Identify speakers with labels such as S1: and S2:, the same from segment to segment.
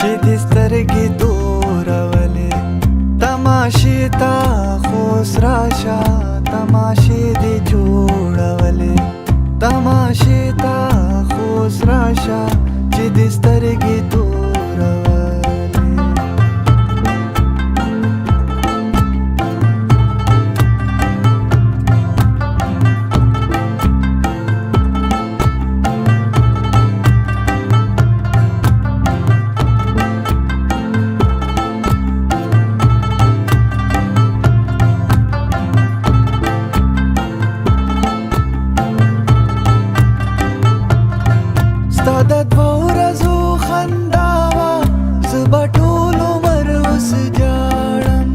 S1: چې د سترګې تورولې تماشې ته خوس راشه تماشې دې جوړولې تماشې ته خوس راشه چې د سترګې تورولې ستا د دوو ورځو خندا وه زه به ټول عمر اوس جاړم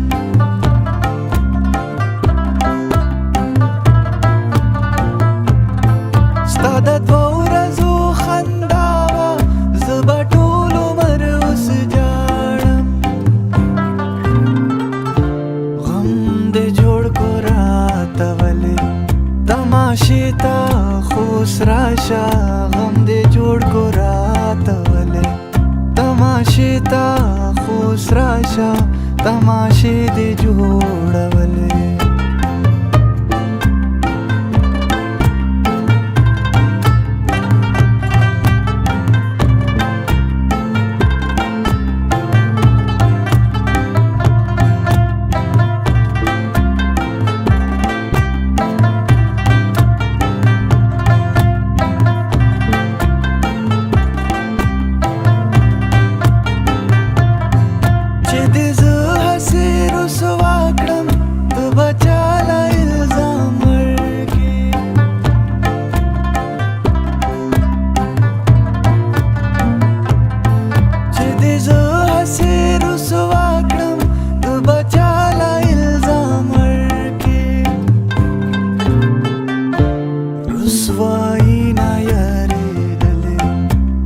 S1: ستا د دوو ورځو خندا وه زه به ټول عمر اوس جاړم غم دې جوړ کو راته ولې تماشې ته خوس راشه غم دې جوړ کو راته ولې تماشې ته خوس راشه تماشې دې جوړولې رسوایی نه یاریدلې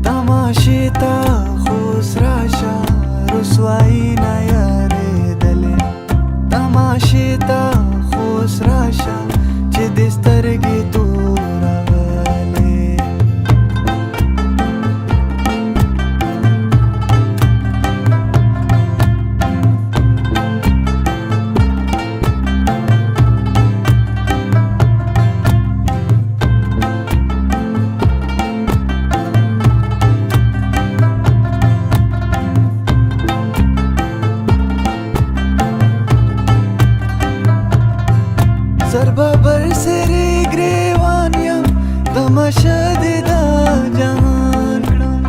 S1: تماشې ته خوس راشه رسوایی نه یاریدلې تماشې ته خوس راشه چې د سترګې تورولې سربا بر سری گریوان یم تماشا دې دا جهان کړم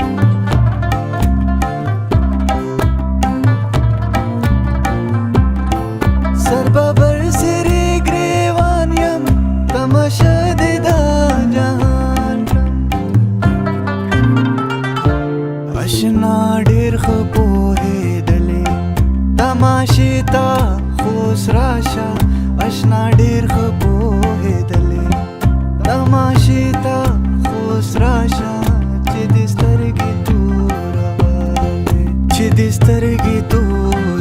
S1: سربا بر سری گریوان یم تماشا دې دا جهان کړم اشنا ډېر ښه پوهېدلې تماشې ته خوس راشه اشنا ډېر ښه پوهېدلې تماشې ته خوس راشه چې د سترګې تورولې چې د سترګې تور